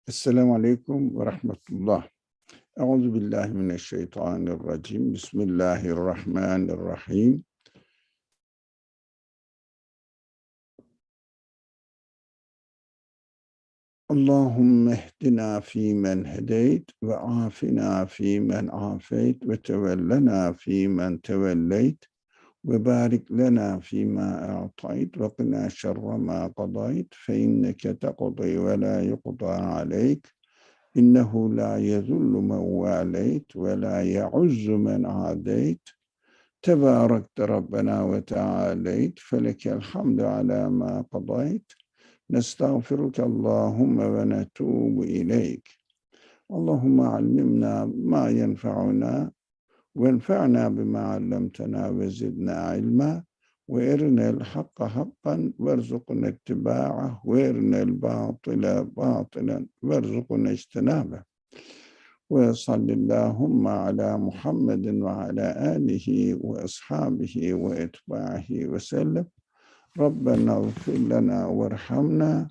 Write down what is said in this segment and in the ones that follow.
Esselamu Aleyküm ve Rahmetullah. Euzu billahi mineşşeytanirracim. Bismillahirrahmanirrahim. Allahümme ehdina fîmen hedeyt ve afina fîmen afeyt ve tevellena fîmen tevelleyt ve barik lena fîmâ a'tayt ve qina şerre mâ qadayt fe inneke teqdi ve la yuqda aleyk. İnnehu la yezullu men valeyt ve la ya'uzzu men adeyt. Tebârekte Rabbena ve Teâleyt. Felekel hamdu alâ mâ kadayt. Nestağfiruke Allahümme ve netûbu ileyk. Allahümme allimna ma yenfa'una ve enfa'na bima allamtena ve zidna ilma ve erinel hakka hakkan verzukna ittibâ'ah ve erinel bâtile bâtilen verzukna ijtinâbeh. Ve sallallahu ala Muhammedin ve ala alihi ve ashabihi ve etbahi ve sellem. Rabbena gfir lena verhamna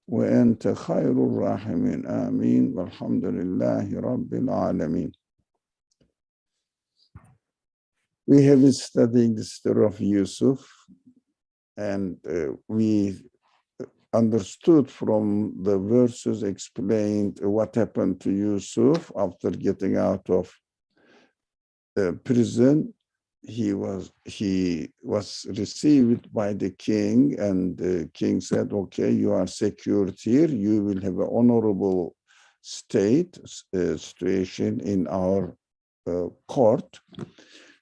ve ente hayrul rahimin. Amin. Velhamdülillahi Rabbil alemin. We have been studying the story of Yusuf, and we understood from the verses explained what happened to Yusuf after getting out of prison. He was received by the king, and the king said, okay, you are secured here. You will have an honorable situation in our court.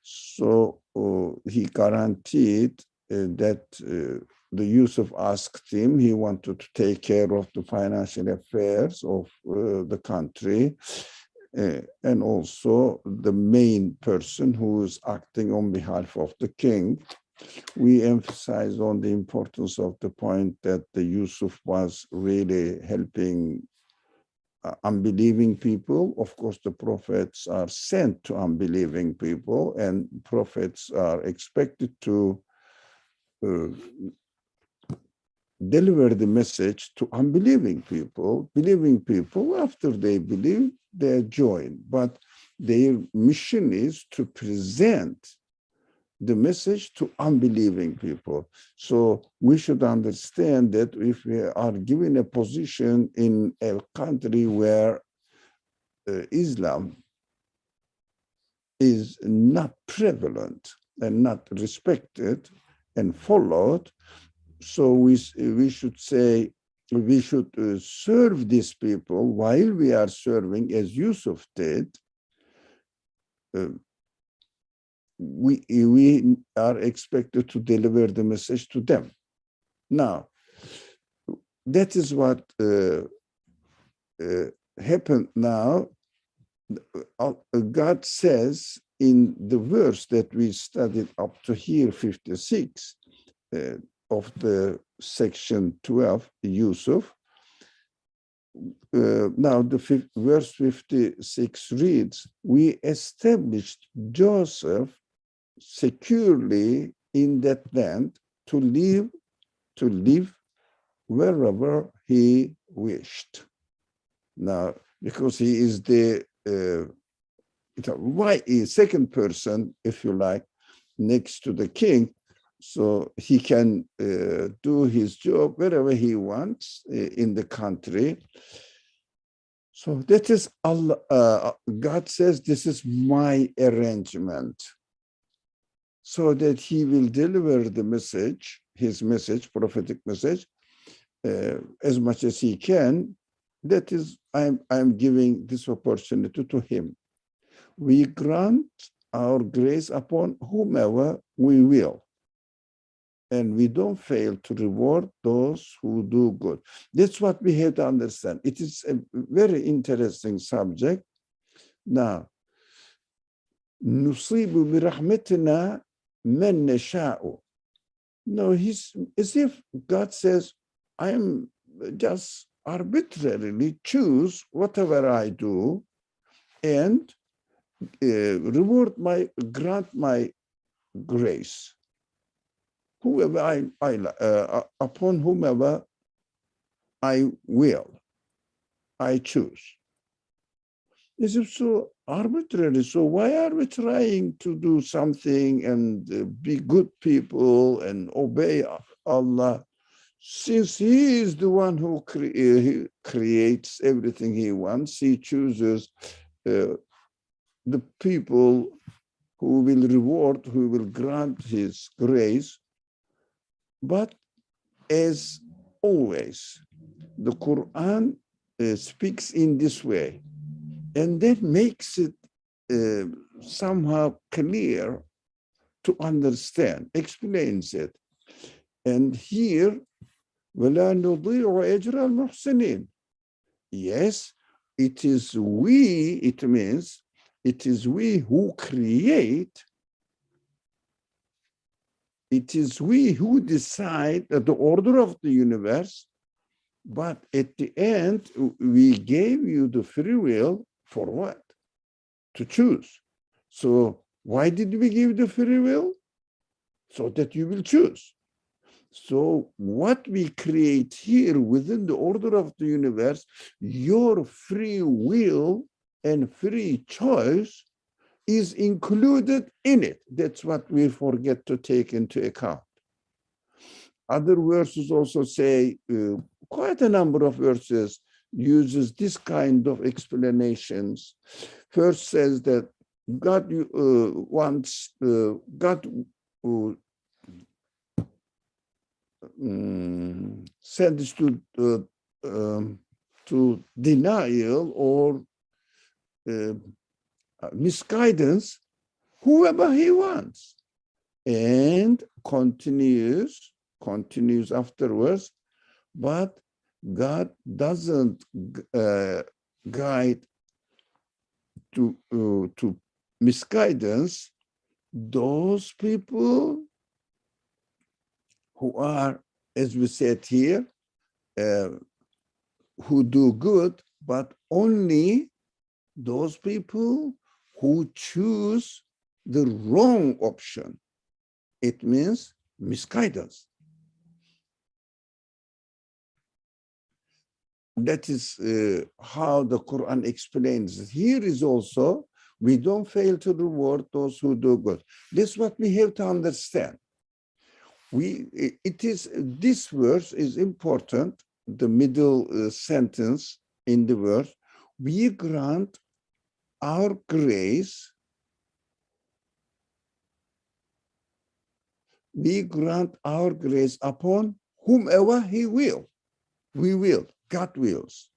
So he guaranteed that the Yusuf asked him, he wanted to take care of the financial affairs of the country, and also the main person who is acting on behalf of the king. We emphasize on the importance of the point that the Yusuf was really helping unbelieving people. Of course, the prophets are sent to unbelieving people, and prophets are expected to deliver the message to unbelieving people. Believing people, after they believe, they join. But their mission is to present the message to unbelieving people. So we should understand that if we are given a position in a country where Islam is not prevalent and not respected and followed, so we should say, we should serve these people while we are serving, as Yusuf did. We are expected to deliver the message to them. Now, that is what happened now. God says in the verse that we studied up to here, 56, of the section 12, Yusuf. Now the verse 56 reads, we established Joseph securely in that land to live wherever he wished. Now, because he is the second person, if you like, next to the king, so he can do his job wherever he wants in the country. So that is Allah. God says, this is my arrangement, so that he will deliver the message, his message, prophetic message, as much as he can. That is, I'm giving this opportunity to him. We grant our grace upon whomever we will, and we don't fail to reward those who do good. That's what we have to understand. It is a very interesting subject. Now, nusibu bi rahmatina men nasha'u. No, as if God says, I am just arbitrarily choose whatever I do and grant my grace. Whoever upon whomever I will. I choose. This is so arbitrary. So why are we trying to do something and be good people and obey Allah? Since He is the one who creates everything He wants, He chooses the people who will reward, who will grant His grace. But as always, the Quran speaks in this way, and that makes it somehow clear to understand, explains it. And here, وَلَا نُضِيعُ أَجْرَ الْمُحْسِنِينَ. Yes, it is we, it means it is we who create, it is we who decide the order of the universe, but at the end, we gave you the free will for what? To choose. So why did we give the free will? So that you will choose. So what we create here within the order of the universe, your free will and free choice is included in it. That's what we forget to take into account. Other verses also say, quite a number of verses uses this kind of explanations. First says that God wants, God sends to denial or misguidance whoever He wants, and continues afterwards. But God doesn't guide to misguidance those people who are, as we said here, who do good, but only those people who choose the wrong option. It means misguidance. That is how the Quran explains it. Here is also, we don't fail to reward those who do good. This is what we have to understand. This verse is important, the middle sentence in the verse. We grant our grace, upon whomever He will. We will, God wills.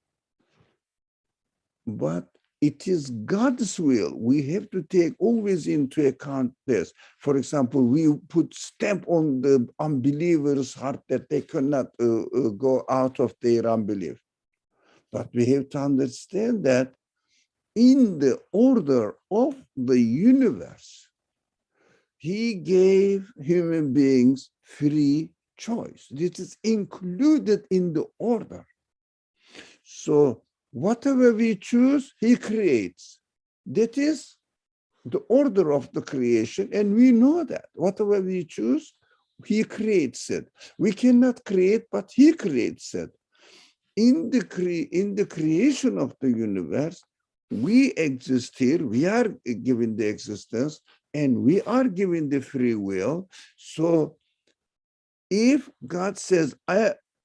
But it is God's will. We have to take always into account this. For example, we put stamp on the unbeliever's heart that they cannot go out of their unbelief. But we have to understand that in the order of the universe, He gave human beings free choice. This is included in the order. So whatever we choose, He creates. That is the order of the creation, and we know that. Whatever we choose, He creates it. We cannot create, but He creates it. In the creation of the universe, we exist here, we are given the existence, and we are given the free will. So if God says,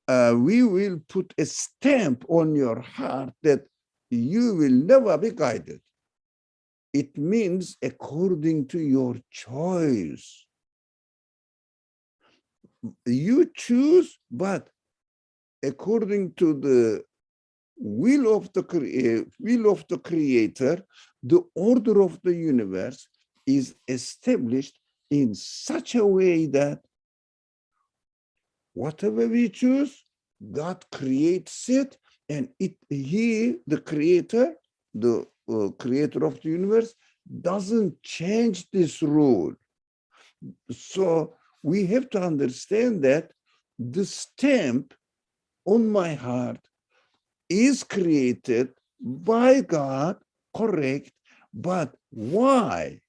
we will put a stamp on your heart that you will never be guided, it means according to your choice. You choose, but according to the will of the Creator, the order of the universe is established in such a way that whatever we choose, God creates it, and He, the Creator, the Creator of the universe, doesn't change this rule. So we have to understand that the stamp on my heart is created by God, correct, but why?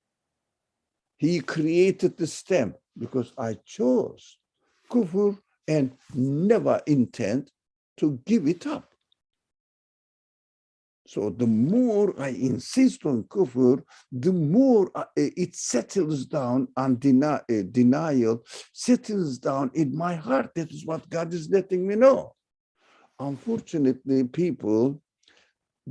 He created the stamp because I chose kufr, and never intend to give it up. So the more I insist on kufr, the more it settles down, and denial settles down in my heart. That is what God is letting me know. Unfortunately, people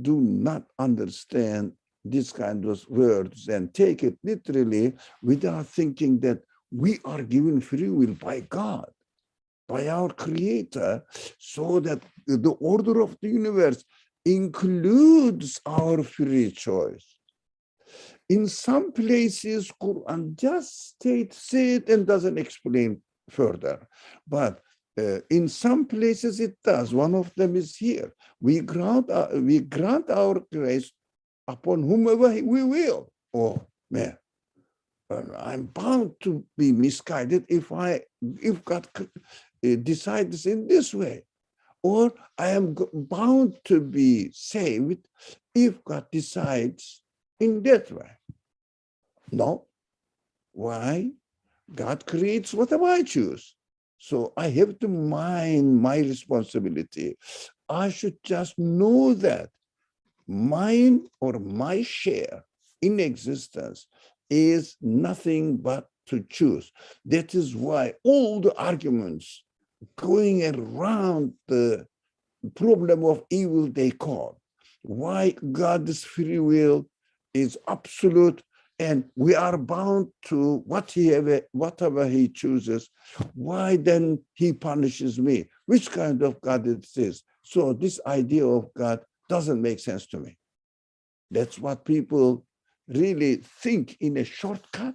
do not understand these kind of words and take it literally without thinking that we are given free will by God, by our creator, so that the order of the universe includes our free choice. In some places, Quran just states it and doesn't explain further. But in some places it does. One of them is here. We grant our grace upon whomever we will. Oh, man. I'm bound to be misguided if God decides in this way, or I am bound to be saved if God decides in that way. No. Why? God creates whatever I choose. So I have to mind my responsibility. I should just know that mine or my share in existence is nothing but to choose. That is why all the arguments going around the problem of evil they call, why God's free will is absolute and we are bound to whatever he chooses, why then he punishes me? Which kind of God it is? So this idea of God doesn't make sense to me. That's what people really think in a shortcut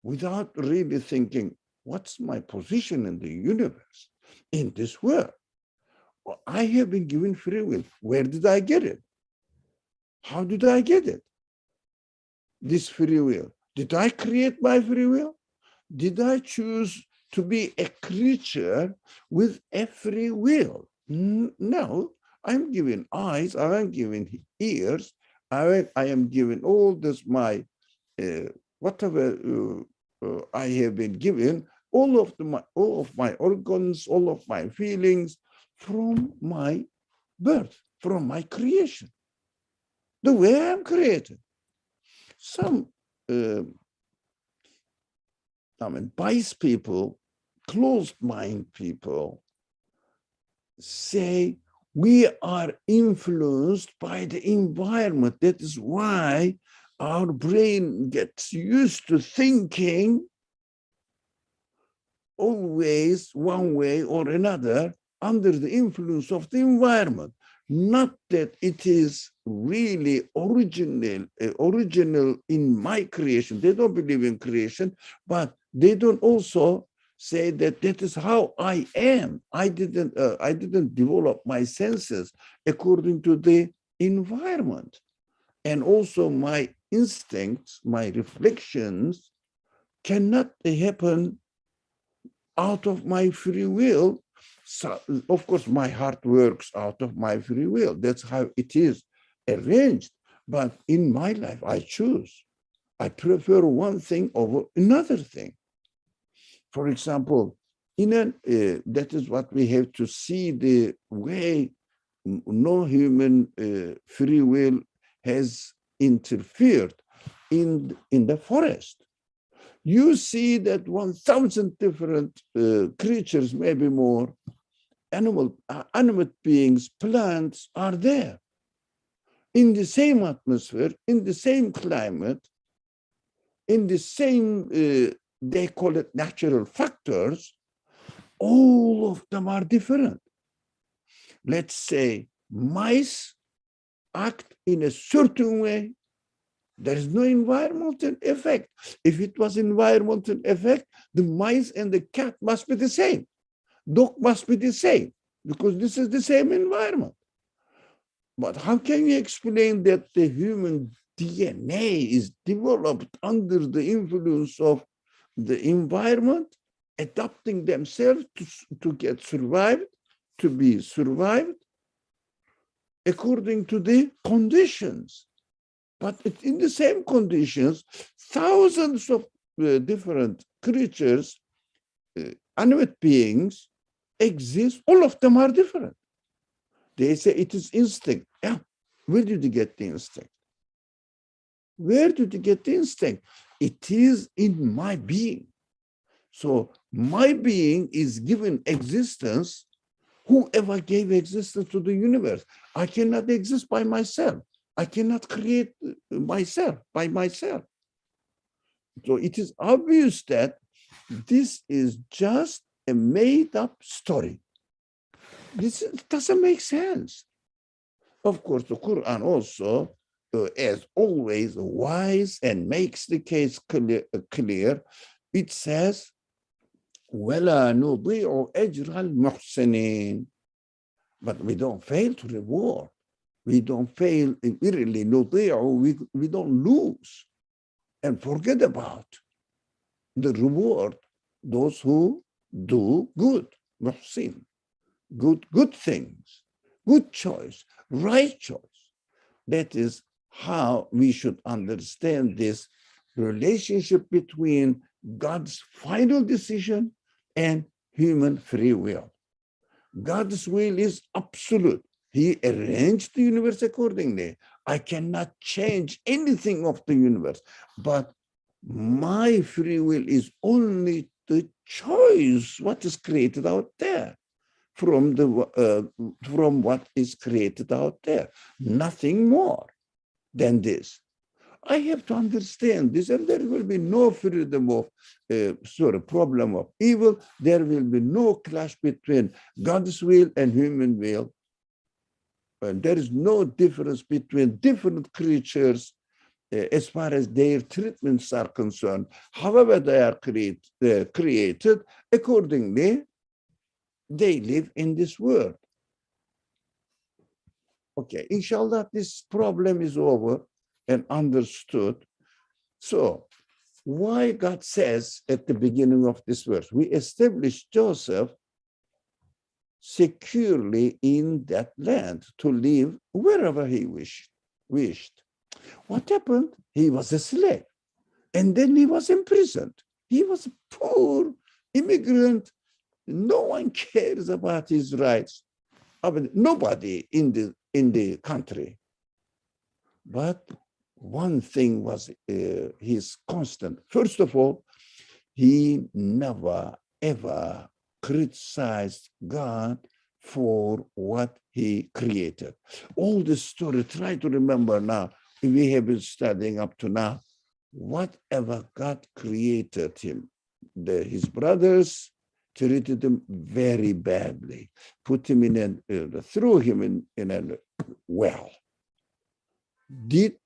without really thinking, what's my position in the universe, in this world? Well, I have been given free will. Where did I get it? How did I get it? This free will. Did I create my free will? Did I choose to be a creature with a free will? No, I'm given eyes, I'm given ears, I am given all this, my whatever I have been given, all of my organs, all of my feelings from my birth, from my creation, the way I'm created. Some biased people, closed mind people say we are influenced by the environment. That is why our brain gets used to thinking always one way or another under the influence of the environment. Not that it is really original in my creation. They don't believe in creation, but they don't also say that that is how I am. I didn't develop my senses according to the environment. And also my instincts, my reflections cannot happen out of my free will. So, of course, my heart works out of my free will. That's how it is arranged. But in my life, I choose. I prefer one thing over another thing. For example, that is what we have to see, the way no human free will has interfered in the forest. You see that 1,000 different creatures, maybe more, animate beings, plants are there in the same atmosphere, in the same climate, in the same, they call it natural factors. All of them are different. Let's say mice act in a certain way. There is no environmental effect. If it was environmental effect, the mice and the cat must be the same. Dog must be the same, because this is the same environment. But how can you explain that the human DNA is developed under the influence of the environment, adapting themselves to get survived, to be survived according to the conditions? But in the same conditions, thousands of different creatures, animate beings exist. All of them are different. They say it is instinct. Yeah, Where did you get the instinct? Where did you get the instinct? It is in my being. So my being is given existence. Whoever gave existence to the universe. I cannot exist by myself. I cannot create myself by myself. So it is obvious that this is just a made-up story. This doesn't make sense. Of course, the Quran also, as always, wise and makes the case clear. It says, وَلَا نُضِيعُ أَجْرَ الْمُحْسِنِينَ. But we don't fail to reward. We don't fail, really, نُضِيعُ, we don't lose and forget about the reward, those who do good, muhsin, good things, good choice, right choice. That is how we should understand this relationship between God's final decision and human free will. God's will is absolute. He arranged the universe accordingly. I cannot change anything of the universe, but my free will is only the choice what is created out there from what is created out there, nothing more than this. I have to understand this, and there will be no freedom of, problem of evil. There will be no clash between God's will and human will. And there is no difference between different creatures as far as their treatments are concerned. However they are created, accordingly, they live in this world. Okay, inshallah, this problem is over and understood. So, why God says at the beginning of this verse, we established Joseph securely in that land to live wherever he wished. What happened? He was a slave, and then he was imprisoned. He was a poor immigrant. No one cares about his rights. I mean, nobody in the country. But one thing was his constant. First of all, he never, ever criticized God for what he created. All the story, try to remember now, we have been studying up to now, whatever God created him, his brothers treated him very badly, put him threw him in a well. Did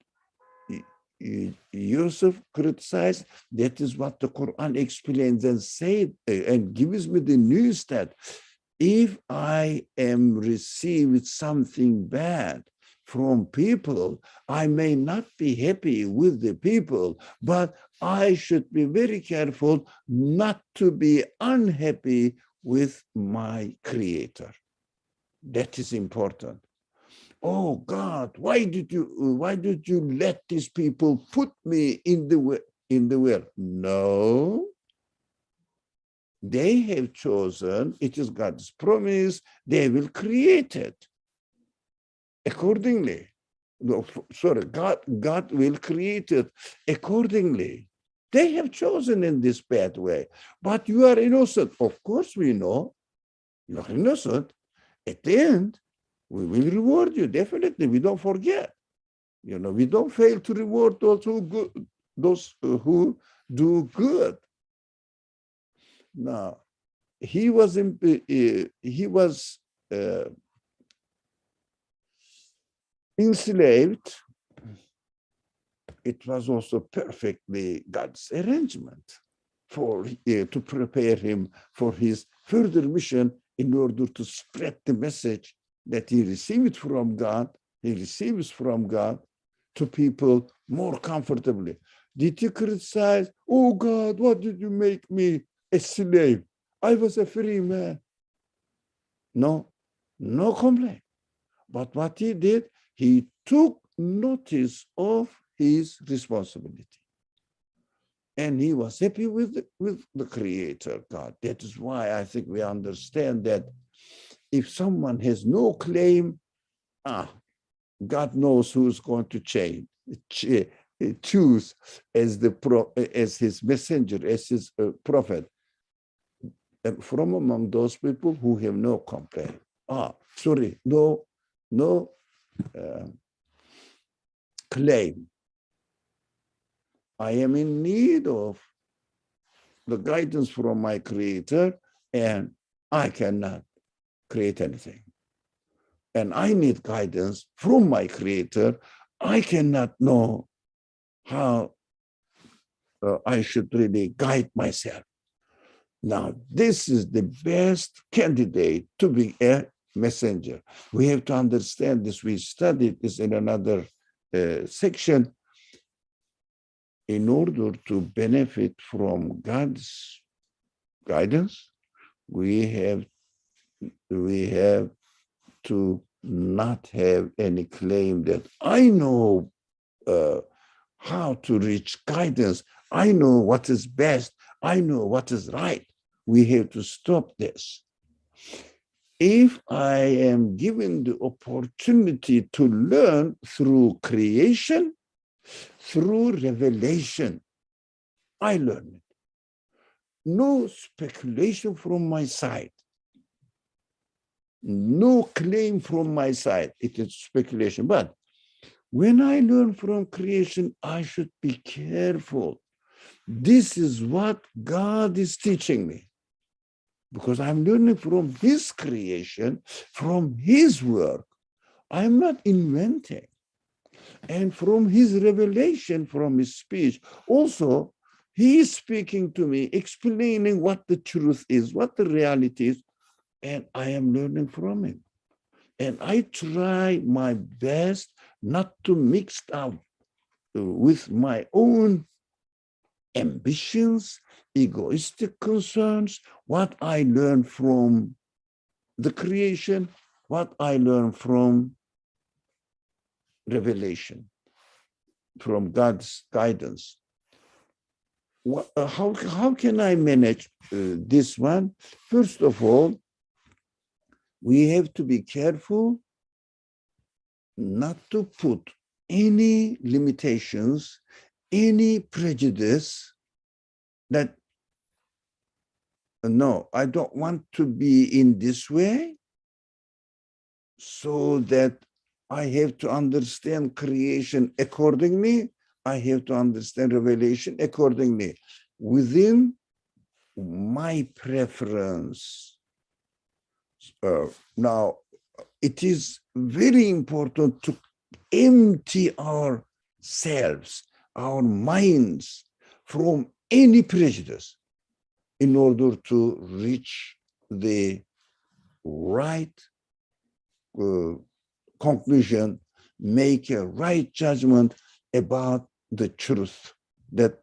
Yusuf criticized? That is what the Quran explains and said and gives me the news that if I am received something bad from people, I may not be happy with the people, but I should be very careful not to be unhappy with my Creator. That is important. Oh God, why did you let these people put me in the well? No, they have chosen. It is God's promise. They will create it accordingly. No, sorry, God will create it accordingly. They have chosen in this bad way, but you are innocent. Of course, we know you are innocent. At the end, we will reward you, definitely. We don't forget. We don't fail to reward those who do good. Now, he was enslaved. It was also perfectly God's arrangement to prepare him for his further mission in order to spread the message that he received from God, he receives from God to people more comfortably. Did you criticize? Oh God, what did you make me a slave? I was a free man. No complaint. But what he did, he took notice of his responsibility. And he was happy with the Creator, God. That is why I think we understand that if someone has no claim, God knows who's going to choose as his messenger, as his prophet, from among those people who have no complaint. No claim. I am in need of the guidance from my creator, and I cannot create anything. And I need guidance from my creator. I cannot know how I should really guide myself. Now, this is the best candidate to be a messenger. We have to understand this. We studied this in another section. In order to benefit from God's guidance, we have to not have any claim that I know how to reach guidance. I know what is best. I know what is right. We have to stop this. If I am given the opportunity to learn through creation, through revelation, I learn it. No speculation from my side. No claim from my side. It is speculation. But when I learn from creation, I should be careful. This is what God is teaching me, because I'm learning from his creation, from his work. I'm not inventing. And from his revelation, from his speech, also, he is speaking to me, explaining what the truth is, what the reality is, and I am learning from him. And I try my best not to mix up with my own ambitions, egoistic concerns, what I learn from the creation, what I learn from revelation, from God's guidance. How can I manage this one? First of all, we have to be careful not to put any limitations, any prejudice that, no, I don't want to be in this way, so that I have to understand creation accordingly. I have to understand revelation accordingly within my preference. Now, it is very important to empty ourselves, our minds, from any prejudice in order to reach the right conclusion, make a right judgment about the truth that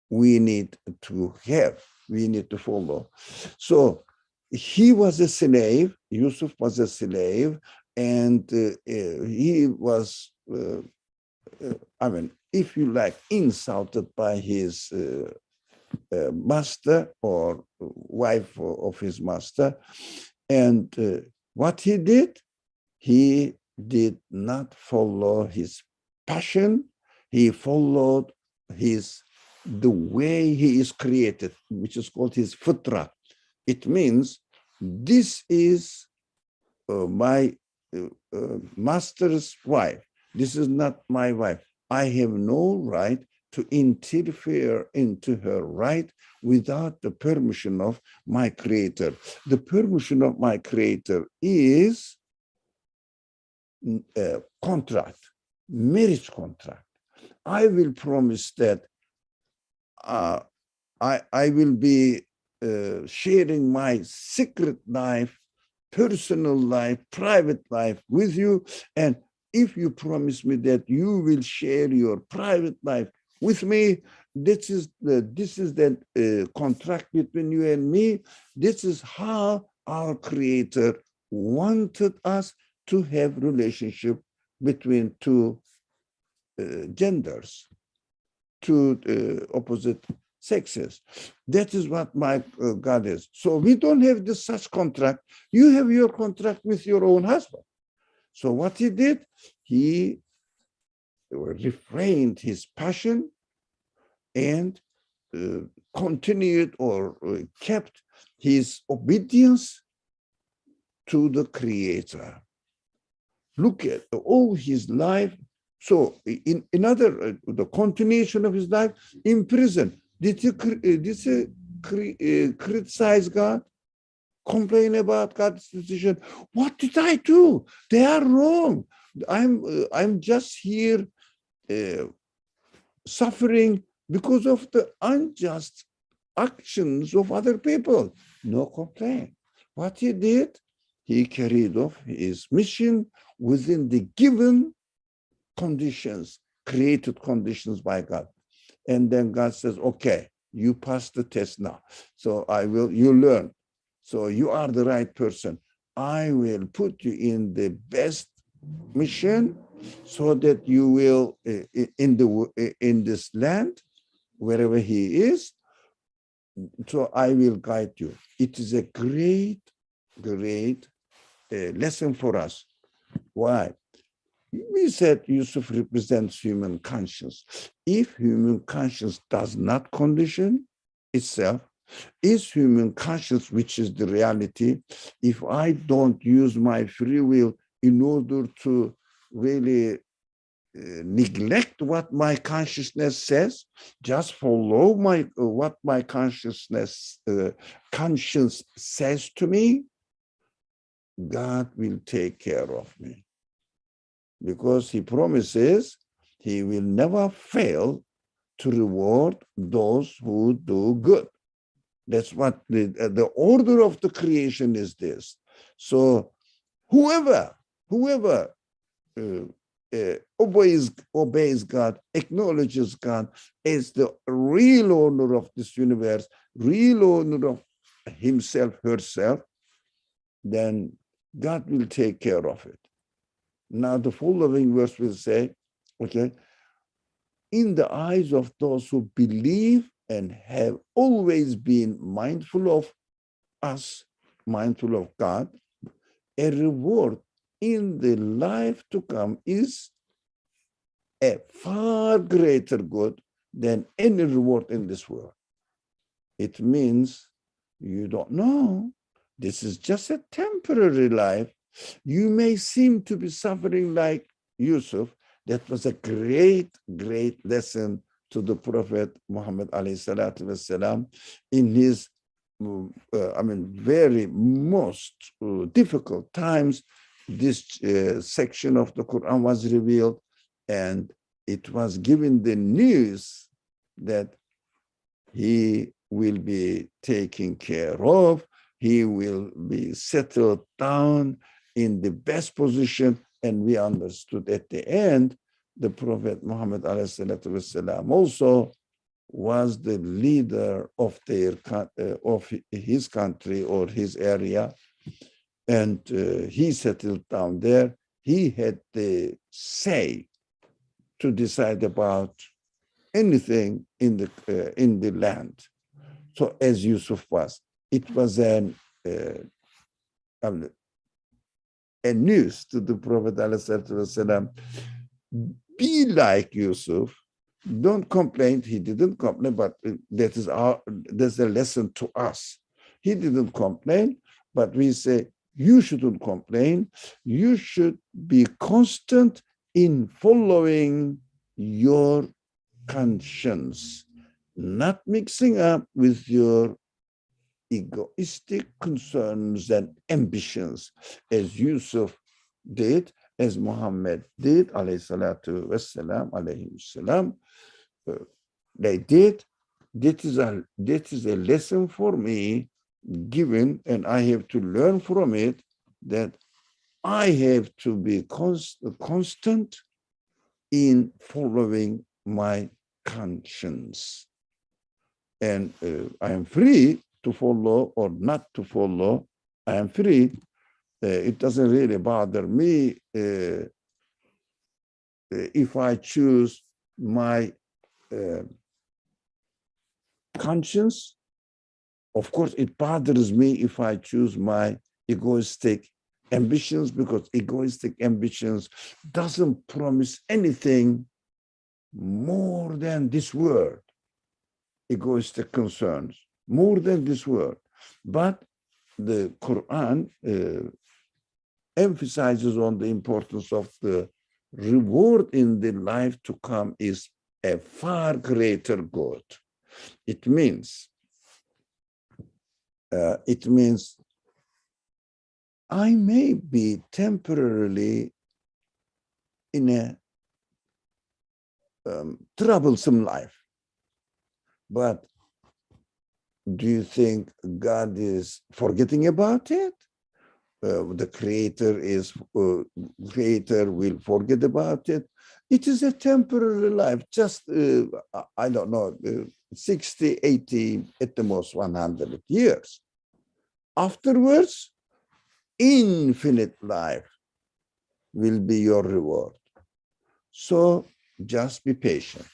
we need to have, we need to follow. So he was a slave, Yusuf was a slave, and he was, if you like, insulted by his master or wife of his master. And what he did not follow his passion. He followed the way he is created, which is called his fitra. It means, this is my master's wife. This is not my wife. I have no right to interfere into her right without the permission of my creator. The permission of my creator is a contract, marriage contract. I will promise that I will be sharing my secret life, personal life, private life with you. And if you promise me that you will share your private life with me, this is the contract between you and me. This is how our creator wanted us to have relationship between two genders, two opposite sexes. That is what my God is. So we don't have this such contract. You have your contract with your own husband. So what he did, he refrained his passion and continued or kept his obedience to the Creator. Look at all his life. So in another, the continuation of his life in prison, did he criticize God, complain about God's decision? What did I do? They are wrong. I'm just here suffering because of the unjust actions of other people. No complaint. What he did, he carried off his mission within the given conditions, created conditions by God. And then God says, okay, you passed the test now. So you learn. So you are the right person. I will put you in the best mission so that you will, in this land, wherever he is, so I will guide you. It is a great, great lesson for us. Why? We said Yusuf represents human conscience. If human conscience does not condition itself, is human conscience, which is the reality, if I don't use my free will in order to really neglect what my consciousness says, just follow what my conscience says to me, God will take care of me. Because he promises he will never fail to reward those who do good. That's what the order of the creation is this. So whoever obeys God, acknowledges God as the real owner of this universe, real owner of himself, herself, then God will take care of it. Now the following verse will say, okay, in the eyes of those who believe and have always been mindful of us, mindful of God, a reward in the life to come is a far greater good than any reward in this world. It means you don't know. This is just a temporary life. You may seem to be suffering like Yusuf. That was a great, great lesson to the Prophet Muhammad alayhi salatu wasalam in his, very most difficult times. This section of the Quran was revealed, and it was given the news that he will be taken care of. He will be settled down in the best position. And we understood at the end, the Prophet Muhammad والسلام, also was the leader of his country or his area. And he settled down there. He had the say to decide about anything in the land. So as Yusuf was, it was a news to the Prophet ﷺ, be like Yusuf, don't complain. He didn't complain, but that's a lesson to us. He didn't complain, but we say, you shouldn't complain. You should be constant in following your conscience, not mixing up with your egoistic concerns and ambitions, as Yusuf did, as Muhammad did, alayhi salatu wassalam, alayhi salam. They did. That is a lesson for me given, and I have to learn from it, that I have to be constant in following my conscience. And I am free to follow or not to follow. I am free. It doesn't really bother me if I choose my conscience. Of course, it bothers me if I choose my egoistic ambitions, because egoistic ambitions doesn't promise anything more than this world. Egoistic concerns, more than this world. But the Quran emphasizes on the importance of the reward in the life to come is a far greater good. It means I may be temporarily in a troublesome life, but do you think God is forgetting about it? The creator will forget about it. It is a temporary life, just, I don't know, 60, 80, at the most 100 years. Afterwards, infinite life will be your reward. So just be patient.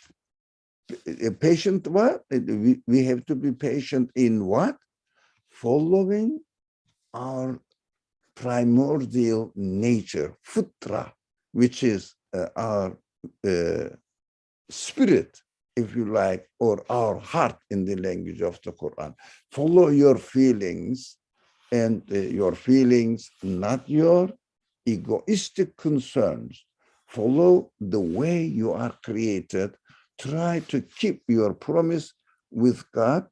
Patient what? We have to be patient in what? Following our primordial nature, futra, which is our spirit, if you like, or our heart in the language of the Quran. Follow your feelings, and your feelings, not your egoistic concerns. Follow the way you are created. Try to keep your promise with God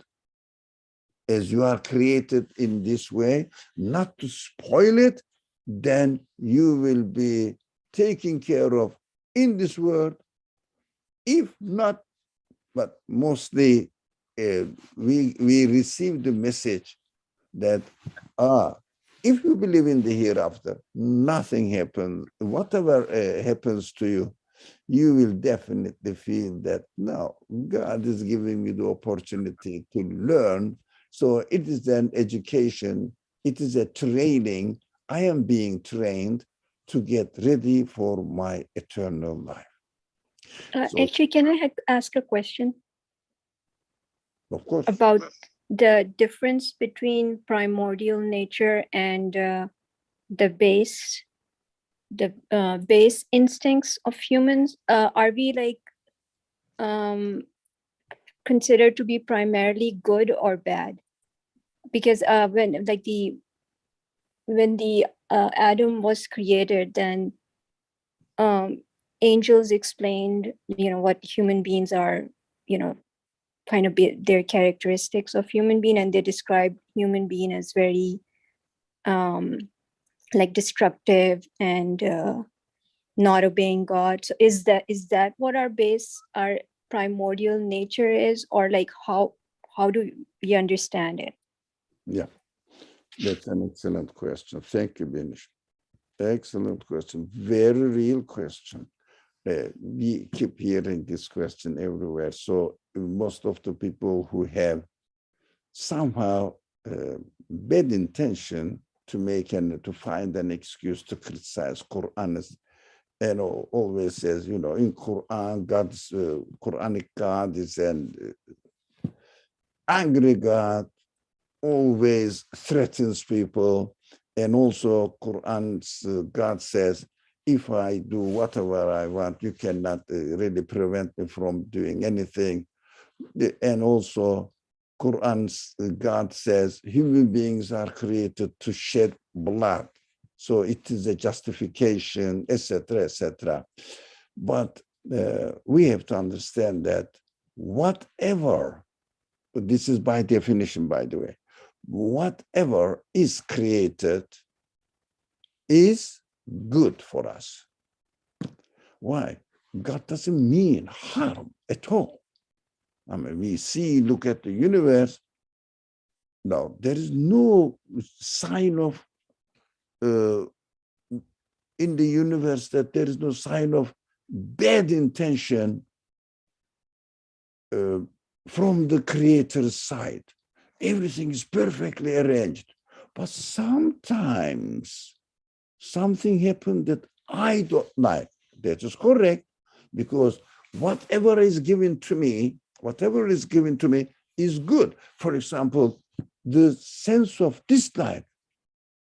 as you are created in this way, not to spoil it. Then you will be taken care of in this world. If not, but mostly we receive the message that if you believe in the hereafter, nothing happens. Whatever happens to you, you will definitely feel that, no, God is giving me the opportunity to learn. So it is an education, it is a training. I am being trained to get ready for my eternal life. Actually, can I ask a question? Of course. About the difference between primordial nature and the base instincts of humans. Are we like considered to be primarily good or bad? Because when the Adam was created, then angels explained, what human beings are, kind of their characteristics of human being, and they describe human being as very like destructive and not obeying God. So is that what our primordial nature is, or like how do we understand it? Yeah, that's an excellent question. Thank you, Benish. Excellent question. Very real question. We keep hearing this question everywhere. So most of the people who have somehow bad intention to find an excuse to criticize Quran, and always says, in Quran, God's Quranic God is an angry God, always threatens people. And also Quran's God says, if I do whatever I want, you cannot really prevent me from doing anything. And also Quran's God says human beings are created to shed blood. So it is a justification, etc., etc. But we have to understand that whatever, this is by definition, by the way, whatever is created is good for us. Why? God doesn't mean harm at all. I mean, look at the universe. No, there is no sign of, in the universe, that there is no sign of bad intention from the Creator's side. Everything is perfectly arranged. But sometimes something happened that I don't like. That is correct, because whatever is given to me is good. For example, the sense of this life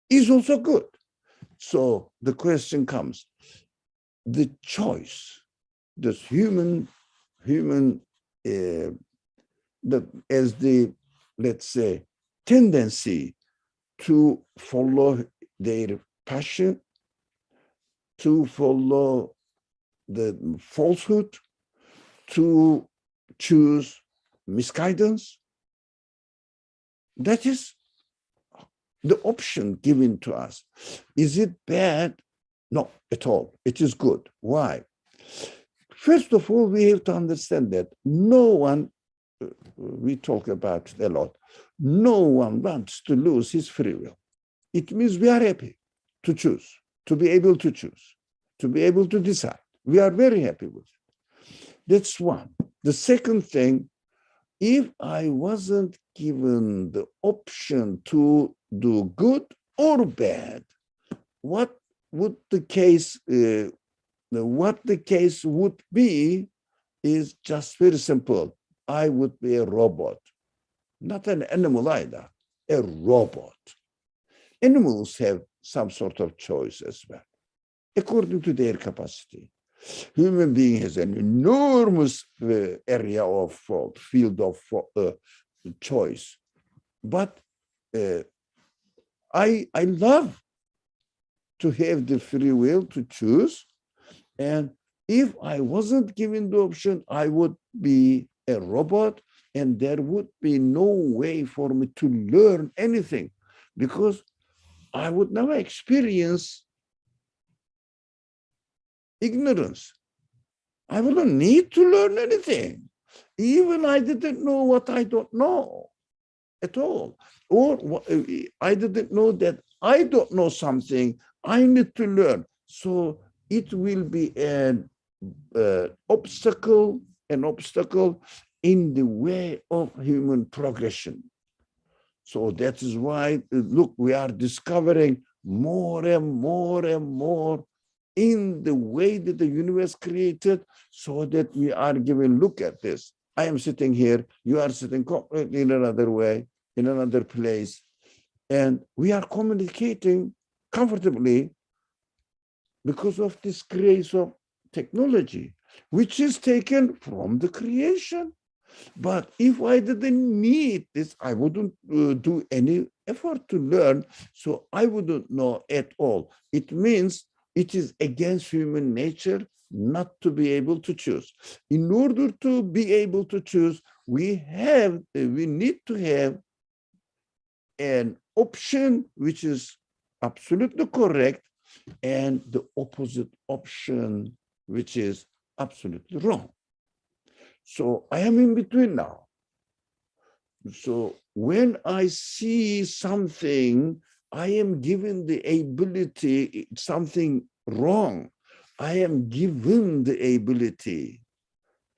is also good. So the question comes, the choice, this human, uh, as the, let's say, tendency to follow their passion, to follow the falsehood, to choose misguidance. That is the option given to us. Is it bad? No, at all. It is good. Why? First of all, we have to understand that no one, we talk about it a lot, no one wants to lose his free will. It means we are happy to choose, to be able to choose, to be able to decide. We are very happy with it. That's one. The second thing, if I wasn't given the option to do good or bad, what would the case would be is just very simple. I would be a robot, not an animal either, a robot. Animals have some sort of choice as well, according to their capacity. Human being has an enormous area of field of choice, but I love to have the free will to choose, and if I wasn't given the option, I would be a robot, and there would be no way for me to learn anything, because I would never experience ignorance. I wouldn't need to learn anything. Even I didn't know what I don't know at all. Or I didn't know that I don't know something I need to learn. So it will be an obstacle in the way of human progression. So that is why, look, we are discovering more and more in the way that the universe created, so that we are given, look at this. I am sitting here, you are sitting completely in another way, in another place, and we are communicating comfortably because of this grace of technology, which is taken from the creation. But if I didn't need this, I wouldn't do any effort to learn, so I wouldn't know at all. It means it is against human nature not to be able to choose. In order to be able to choose, we need to have an option which is absolutely correct, and the opposite option which is absolutely wrong. So I am in between now. So when I see something, I am given the ability, something wrong, I am given the ability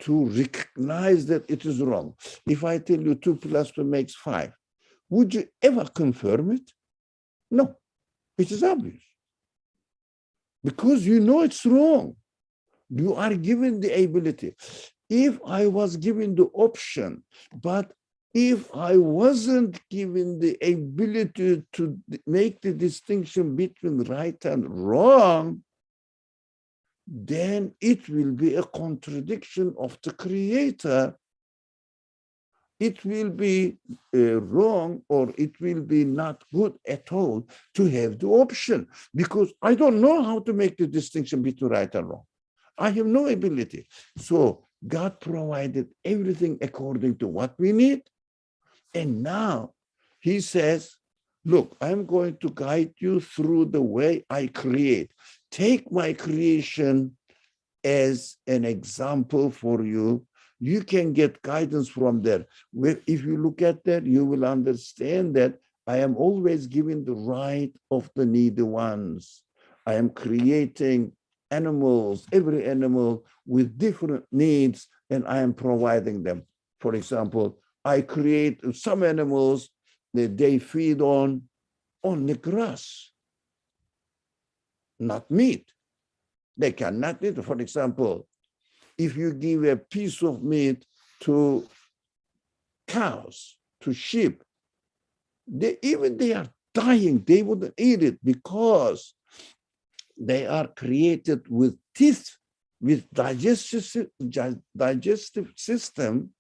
to recognize that it is wrong. If I tell you 2 plus 2 makes 5, would you ever confirm it? No, it is obvious. Because you know it's wrong. You are given the ability. If I was given the option, but if I wasn't given the ability to make the distinction between right and wrong, then it will be a contradiction of the creator. It will be wrong, or it will be not good at all to have the option, because I don't know how to make the distinction between right and wrong. I have no ability. So God provided everything according to what we need. And now he says, look, I'm going to guide you through the way I create. Take my creation as an example for you. You can get guidance from there. If you look at that, you will understand that I am always giving the right of the needy ones. I am creating animals, every animal with different needs, and I am providing them. For example, I create some animals that they feed on only grass, not meat. They cannot eat. For example, if you give a piece of meat to cows, to sheep, they are dying, they wouldn't eat it, because they are created with teeth, with digestion system,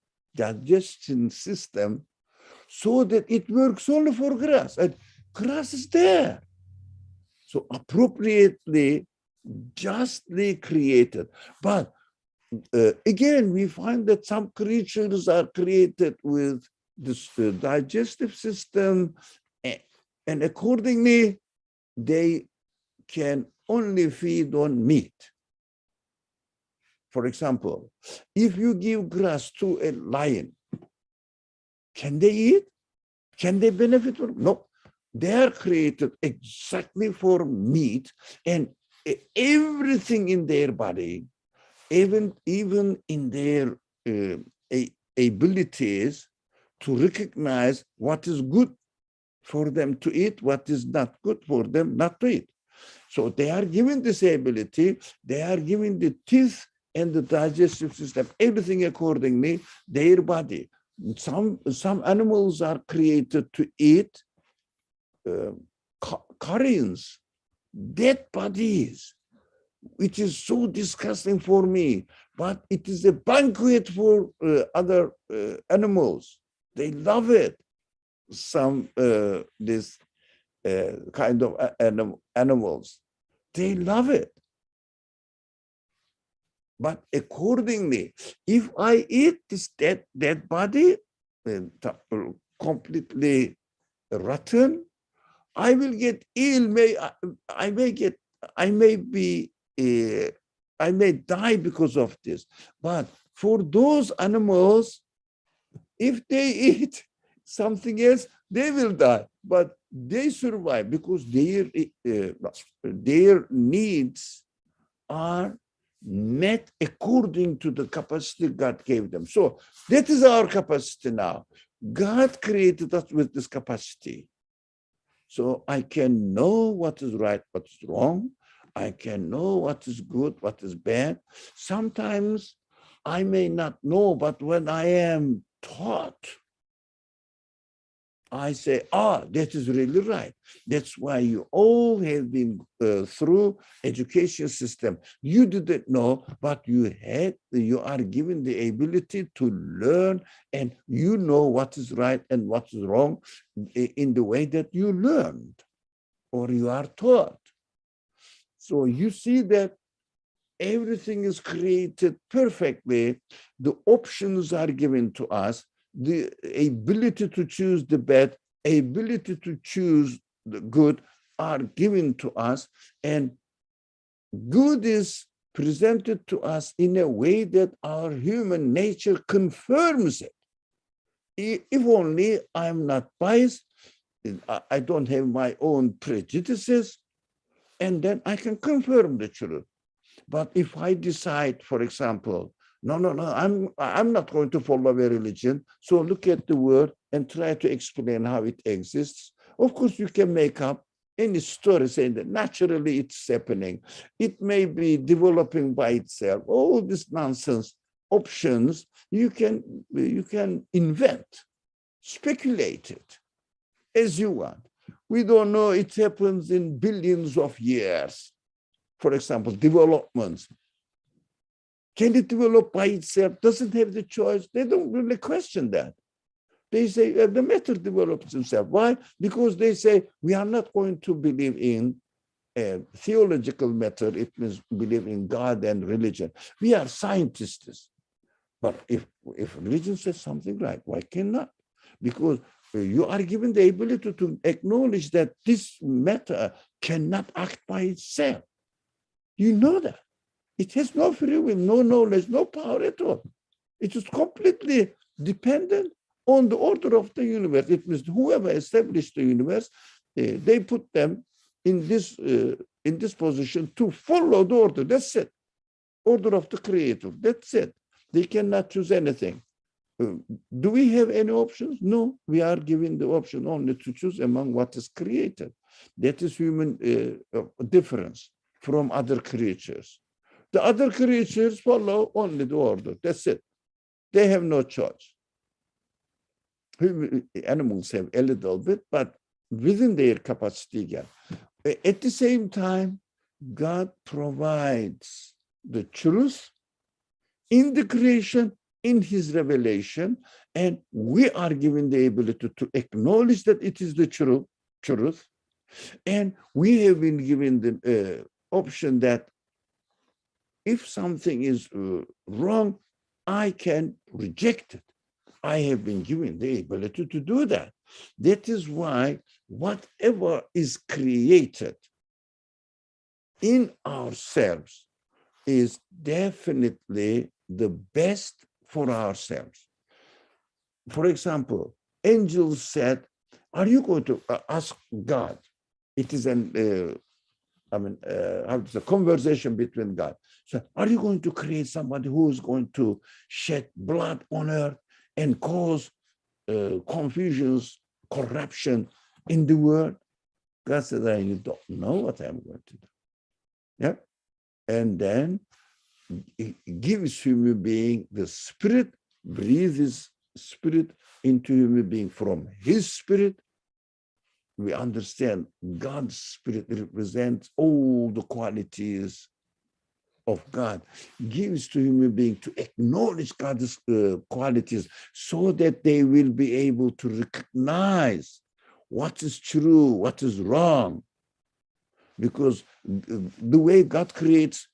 so that it works only for grass. And grass is there. So appropriately, justly created. But again, we find that some creatures are created with this digestive system, and accordingly, they can only feed on meat. For example, if you give grass to a lion, can they eat? Can they benefit from it? No. They are created exactly for meat, and everything in their body, even in their abilities to recognize what is good for them to eat, what is not good for them not to eat. So they are given this ability, they are given the teeth and the digestive system, everything accordingly, their body. Some animals are created to eat carrions, dead bodies, which is so disgusting for me, but it is a banquet for other animals. They love it. Some this kind of animals, they love it. But accordingly, if I eat this dead body, completely rotten, I will get ill. I may die because of this. But for those animals, if they eat something else, they will die. But they survive because their needs are met according to the capacity God gave them. So that is our capacity now. God created us with this capacity. So I can know what is right, what is wrong. I can know what is good, what is bad. Sometimes I may not know, but when I am taught, I say, that is really right. That's why you all have been through education system. You didn't know, but you are given the ability to learn, and you know what is right and what is wrong in the way that you learned or you are taught. So you see that everything is created perfectly. The options are given to us. The ability to choose the bad, ability to choose the good are given to us, and good is presented to us in a way that our human nature confirms it. If only I'm not biased, I don't have my own prejudices, and then I can confirm the truth. But if I decide, for example, no, I'm not going to follow a religion, so look at the word and try to explain how it exists. Of course, you can make up any story saying that naturally it's happening. It may be developing by itself. All this nonsense options you can invent, speculate it as you want. We don't know, it happens in billions of years. For example, developments. Can it develop by itself? Doesn't have the choice. They don't really question that. They say the matter develops itself. Why? Because they say we are not going to believe in a theological matter. It means believe in God and religion. We are scientists. But if religion says something right, why cannot? Because you are given the ability to acknowledge that this matter cannot act by itself. You know that. It has no free will, no knowledge, no power at all. It is completely dependent on the order of the universe. It means whoever established the universe, they put them in this position to follow the order. That's it. Order of the creator. That's it. They cannot choose anything. Do we have any options? No, we are given the option only to choose among what is created. That is human difference from other creatures. The other creatures follow only the order. That's it. They have no choice. Animals have a little bit, but within their capacity again. At the same time, God provides the truth in the creation, in his revelation, and we are given the ability to acknowledge that it is the truth. And we have been given the option that if something is wrong, I can reject it. I have been given the ability to do that. That is why whatever is created in ourselves is definitely the best for ourselves. For example, angels said, are you going to ask God? It is a conversation between God. So are you going to create somebody who is going to shed blood on earth and cause confusions, corruption in the world? God said, you don't know what I'm going to do. Yeah. And then it gives human being the spirit, breathes spirit into human being from his spirit. We understand God's spirit represents all the qualities of God, gives to human being to acknowledge God's qualities so that they will be able to recognize what is true, what is wrong. Because the way God creates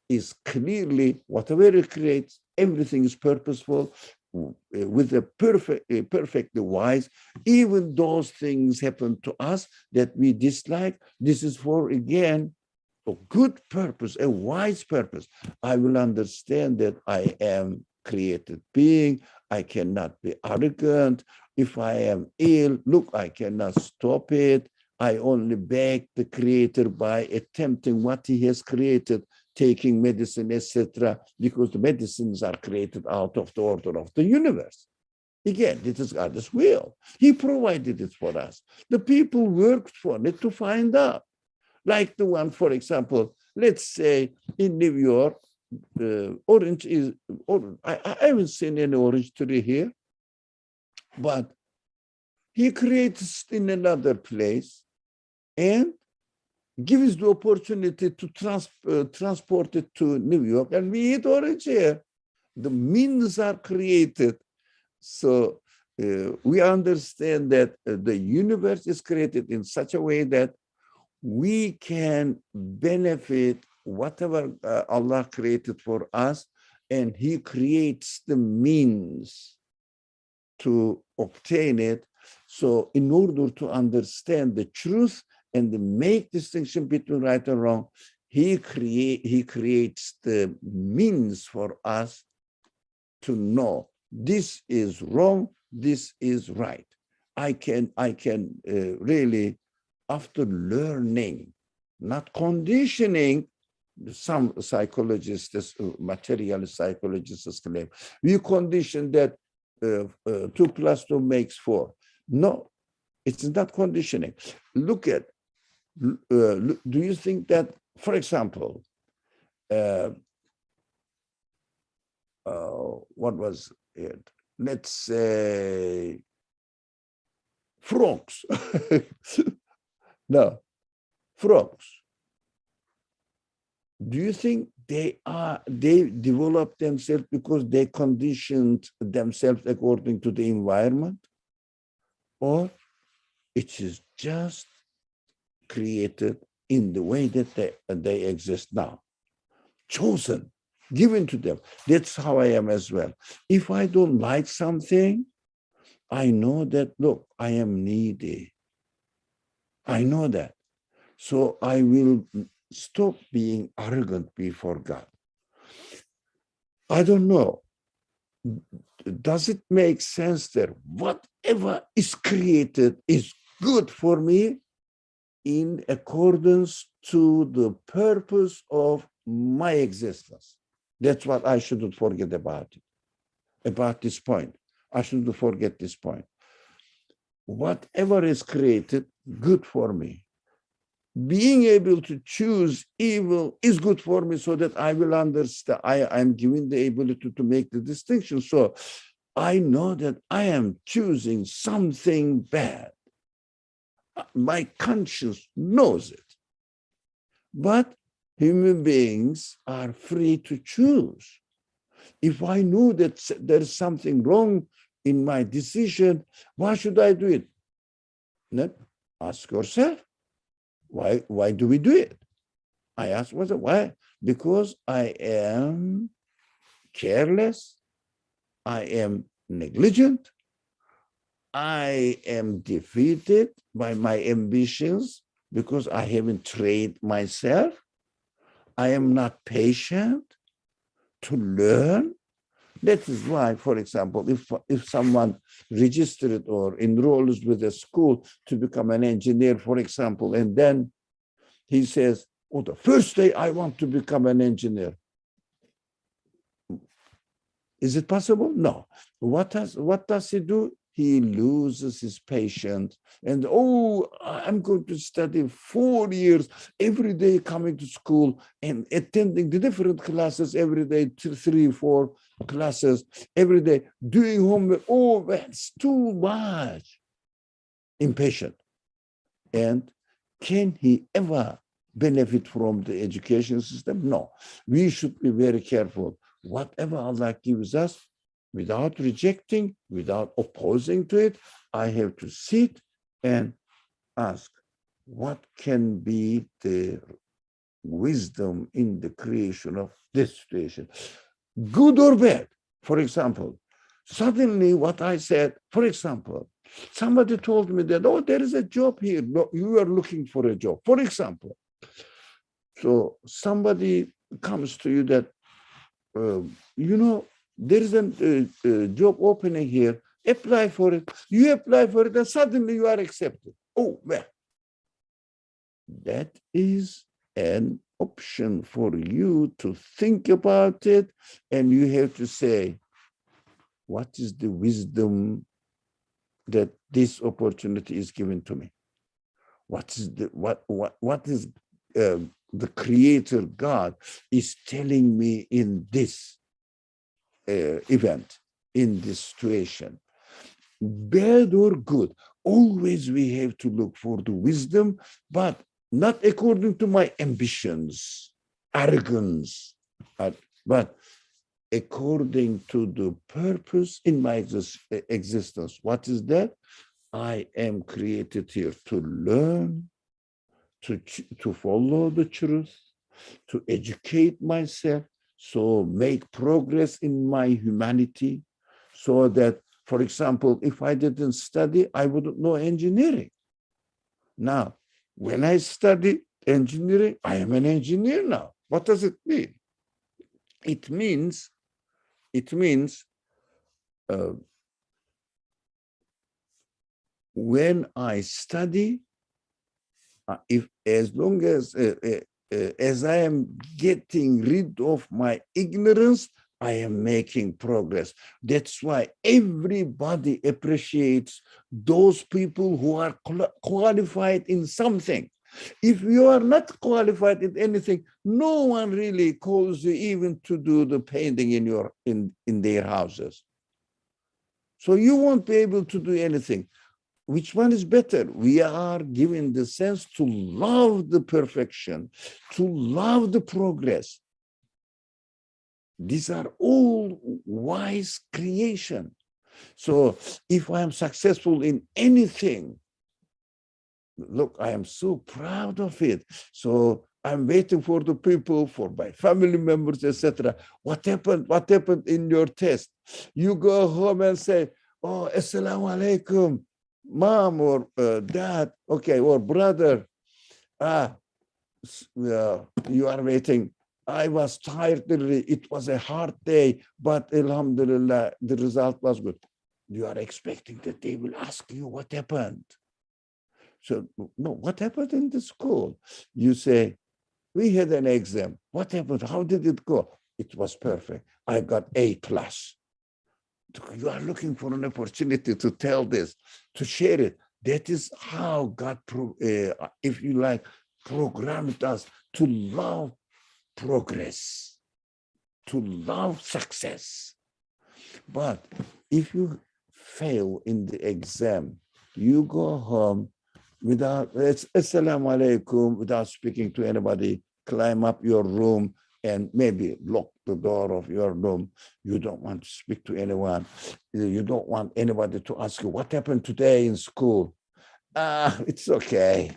is clearly, whatever it creates, everything is purposeful, with a perfectly wise. Even those things happen to us that we dislike. This is for, again, a good purpose, a wise purpose. I will understand that I am created being. I cannot be arrogant. If I am ill, look, I cannot stop it. I only beg the Creator by attempting what He has created, taking medicine, etc., because the medicines are created out of the order of the universe. Again, it is God's will. He provided it for us. The people worked for it to find out. Like the one, for example, let's say in New York, orange is, I haven't seen any orange tree here, but he creates in another place and gives the opportunity to transport it to New York, and we eat orange here. The means are created. So we understand that the universe is created in such a way that we can benefit whatever Allah created for us, and He creates the means to obtain it. So in order to understand the truth and to make distinction between right and wrong, He creates the means for us to know this is wrong, this is right. I can really, after learning, not conditioning. Some psychologists, materialist psychologists claim, we condition that 2 + 2 makes 4. No, it's not conditioning. Look at, do you think that, for example, what was it? Let's say frogs. No, frogs. Do you think they developed themselves because they conditioned themselves according to the environment? Or it is just created in the way that they exist now? Chosen, given to them. That's how I am as well. If I don't like something, I know that, look, I am needy. I know that. So I will stop being arrogant before God. I don't know. Does it make sense that whatever is created is good for me in accordance to the purpose of my existence? That's what I shouldn't forget about this point. I shouldn't forget this point. Whatever is created, good for me. Being able to choose evil is good for me, so that I will understand. I'm given the ability to make the distinction. So I know that I am choosing something bad. My conscience knows it. But Human beings are free to choose. If I know that there's something wrong in my decision, why should I do it? No? Ask yourself, why do we do it? I ask myself, why? Because I am careless, I am negligent, I am defeated by my ambitions because I haven't trained myself. I am not patient to learn. That is why, for example, if someone registered or enrolls with a school to become an engineer, for example, and then he says, oh, the first day I want to become an engineer. Is it possible? No. What does he do? He loses his patience. And, oh, I'm going to study 4 years, every day coming to school and attending the different classes every day, 3, 4 classes every day, doing homework. Oh, that's too much. Impatient. And can he ever benefit from the education system? No. We should be very careful. Whatever Allah gives us, without rejecting, without opposing to it, I have to sit and ask, what can be the wisdom in the creation of this situation? Good or bad? For example, suddenly what I said, for example, somebody told me that, oh, there is a job here. No, you are looking for a job, for example. So somebody comes to you that, there is a job opening here, apply for it. You apply for it and suddenly you are accepted. Oh, well, that is an option for you to think about it, and you have to say, what is the wisdom that this opportunity is given to me? What is the Creator God is telling me in this event, in this situation? Bad or good, always we have to look for the wisdom, but not according to my ambitions, arrogance, but according to the purpose in my existence. What is that? I am created here to learn, to follow the truth, to educate myself, so make progress in my humanity, so that, for example, if I didn't study, I wouldn't know engineering. Now, when I study engineering, I am an engineer now. What does it mean? It means when I study, if as long as I am getting rid of my ignorance, I am making progress. That's why everybody appreciates those people who are qualified in something. If you are not qualified in anything, no one really calls you even to do the painting in their houses. So you won't be able to do anything. Which one is better? We are given the sense to love the perfection, to love the progress. These are all wise creation. So if I am successful in anything, look, I am so proud of it. So I'm waiting for the people, for my family members, etc. What happened in your test? You go home and say, oh, assalamu alaikum, mom or dad, okay, or brother. You are waiting. I was tired. It was a hard day, but alhamdulillah, the result was good. You are expecting that they will ask you what happened. So, no, what happened in the school? You say, we had an exam. What happened? How did it go? It was perfect. I got A+. You are looking for an opportunity to tell this, to share it. That is how God, if you like, programmed us to love progress, to love success. But if you fail in the exam, you go home without, assalamu alaikum, without speaking to anybody, climb up your room and maybe lock the door of your room. You don't want to speak to anyone. You don't want anybody to ask you, what happened today in school? It's okay.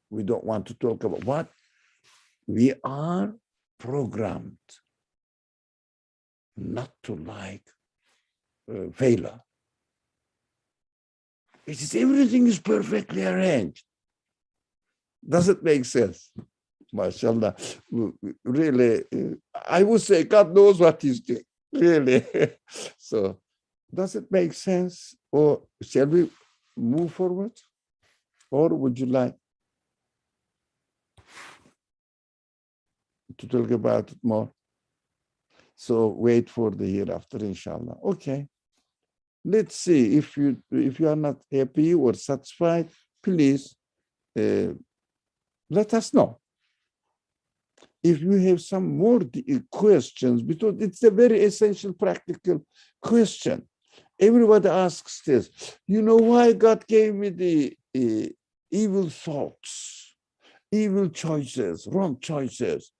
We don't want to talk about what? We are programmed not to like failure. It is everything is perfectly arranged. Does it make sense? MashaAllah. Really, I would say God knows what he's doing. Really. So, does it make sense? Or shall we move forward? Or would you like to talk about it more? So wait for the hereafter, inshallah. Okay. Let's see if you are not happy or satisfied, please let us know. If you have some more questions, because it's a very essential practical question. Everybody asks this, you know why God gave me the evil thoughts, evil choices, wrong choices?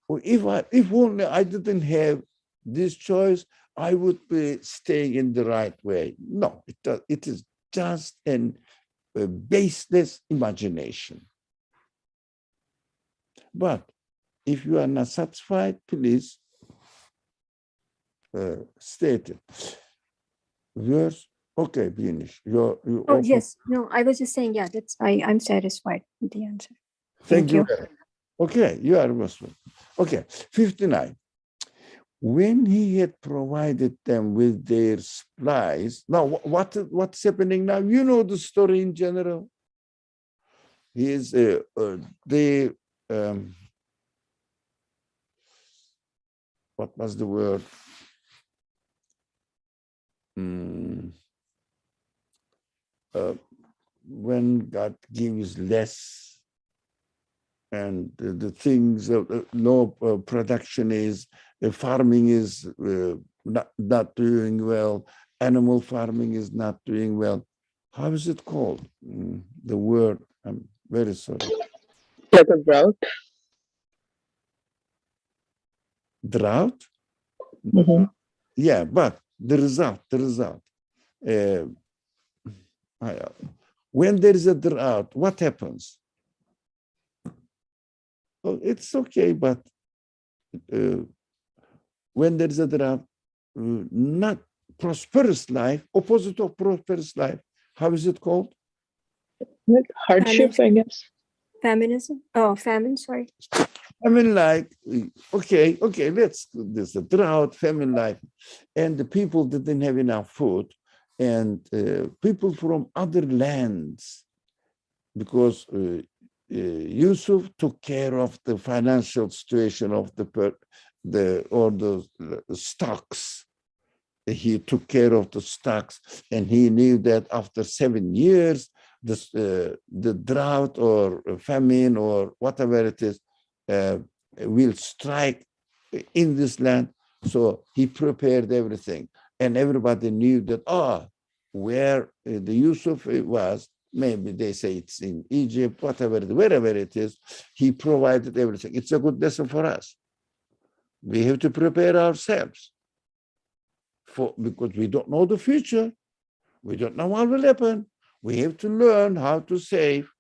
Or if only I didn't have this choice, I would be staying in the right way. No, it is just a baseless imagination. But if you are not satisfied, please state it. Yours, okay, finish. Oh, yes. No, I was just saying, yeah, I'm satisfied with the answer. Thank you. Okay, you are Muslim. Okay, 59. When he had provided them with their supplies, now what's happening now? You know the story in general. He is what was the word? When God gives less, and the things no production is, farming is not doing well, animal farming is not doing well. How is it called? The word, I'm very sorry. Like a drought? Drought? Mm-hmm. Yeah, but the result. When there is a drought, what happens? Well, it's okay, but when there is a drought, not prosperous life, opposite of prosperous life, how is it called? Like hardship, I guess. Feminism? Oh, famine, sorry. I mean, like, okay, there's a drought, famine life, and the people didn't have enough food, and people from other lands, because Yusuf took care of the financial situation of the stocks. He took care of the stocks, and he knew that after 7 years, the drought or famine or whatever it is will strike in this land. So he prepared everything, and everybody knew that where the Yusuf was, maybe they say it's in Egypt, wherever it is, he provided everything. It's a good lesson for us. We have to prepare ourselves because we don't know the future. We don't know what will happen. We have to learn how to save,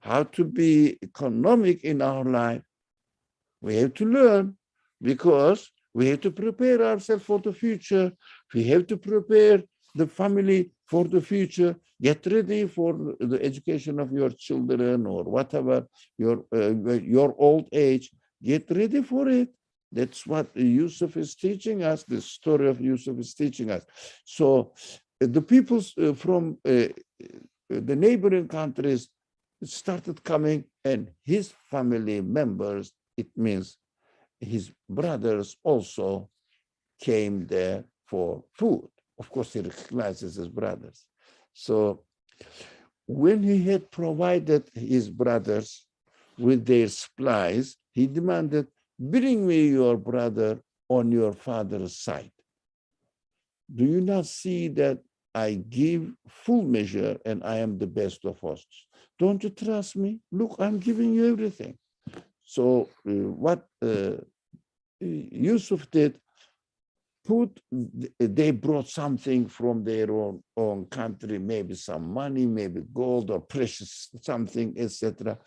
how to be economic in our life. We have to learn because we have to prepare ourselves for the future. We have to prepare the family for the future. Get ready for the education of your children or whatever, your old age. Get ready for it. That's what Yusuf is teaching us. The story of Yusuf is teaching us. So the people from the neighboring countries started coming, and his family members, it means his brothers, also came there for food. Of course, he recognizes his brothers. So when he had provided his brothers with their supplies, he demanded, bring me your brother on your father's side. Do you not see that I give full measure and I am the best of hosts? Don't you trust me? Look, I'm giving you everything. So what Yusuf did, they brought something from their own country, maybe some money, maybe gold or precious something, etc.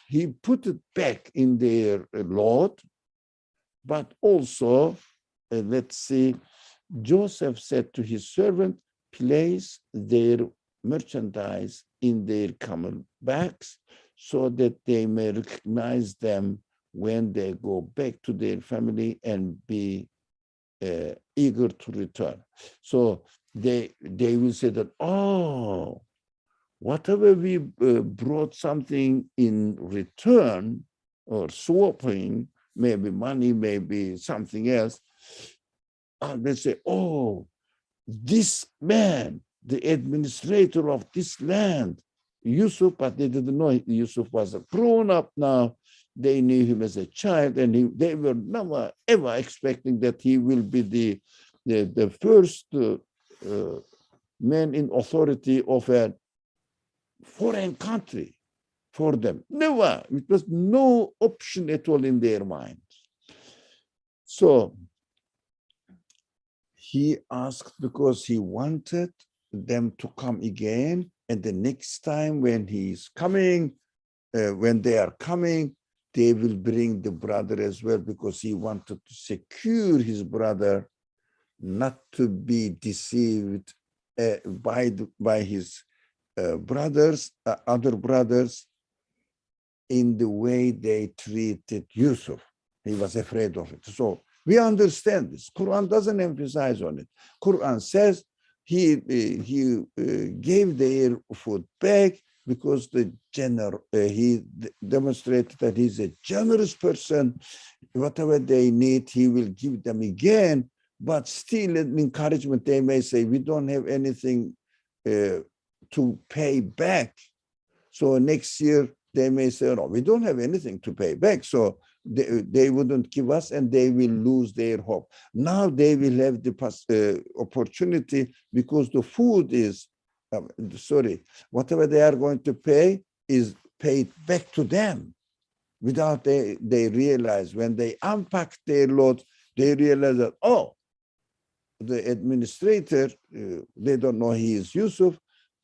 He put it back in their load, but also, let's see, Joseph said to his servant, place their merchandise in their camel backs so that they may recognize them when they go back to their family and be eager to return. So they will say that, oh, whatever we brought something in return or swapping, maybe money, maybe something else, and they say, oh, this man, the administrator of this land, Yusuf, but they didn't know Yusuf was a grown up now. They knew him as a child, and they were never ever expecting that he will be the first man in authority of a foreign country for them. Never. It was no option at all in their minds. So he asked because he wanted them to come again, and the next time when he's coming, when they are coming, they will bring the brother as well, because he wanted to secure his brother not to be deceived by his brothers, other brothers, in the way they treated Yusuf. He was afraid of it. So we understand this. Quran doesn't emphasize on it. Quran says he gave their food back because he demonstrated that he's a generous person. Whatever they need, he will give them again. But still, an encouragement, they may say, we don't have anything to pay back. So next year, they may say, no, we don't have anything to pay back. So they wouldn't give us, and they will lose their hope. Now they will have the opportunity, because the food is, whatever they are going to pay is paid back to them without they realize. When they unpack their load, they realize that, oh, the administrator, they don't know he is Yusuf,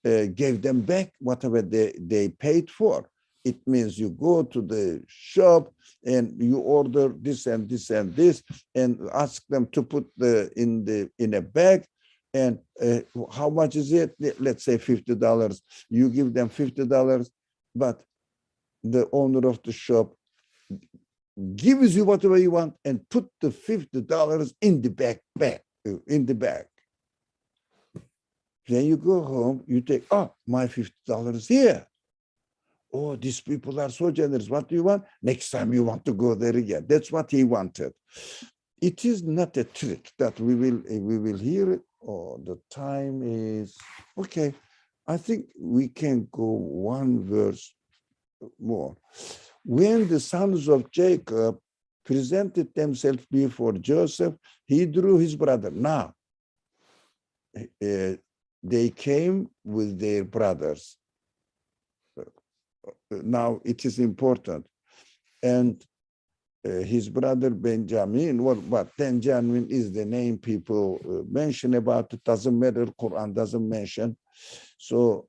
gave them back whatever they paid for. It means you go to the shop and you order this and this and this, and ask them to put in a bag. And how much is it? Let's say $50. You give them $50, but the owner of the shop gives you whatever you want and put the $50 in the bag. Then you go home, you take, oh, my $50 here. Oh, these people are so generous. What do you want? Next time you want to go there again. That's what he wanted. It is not a trick that we will hear it. Oh, the time is okay. I think we can go one verse more. When the sons of Jacob presented themselves before Joseph, he drew his brother. Now, they came with their brothers. Now it is important. And his brother Benjamin, but Benjamin is the name people mention about it. Doesn't matter, Quran doesn't mention. So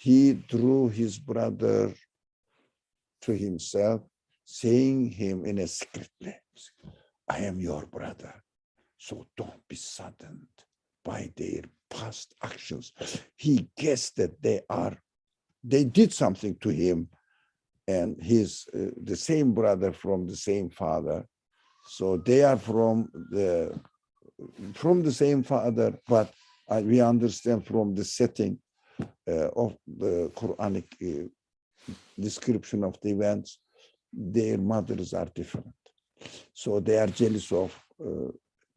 he drew his brother to himself, saying him in a secret language, I am your brother, so don't be saddened by their past actions. He guessed that they did something to him, and he's the same brother from the same father. So they are from the same father, but we understand from the setting of the Quranic description of the events, their mothers are different. So they are jealous of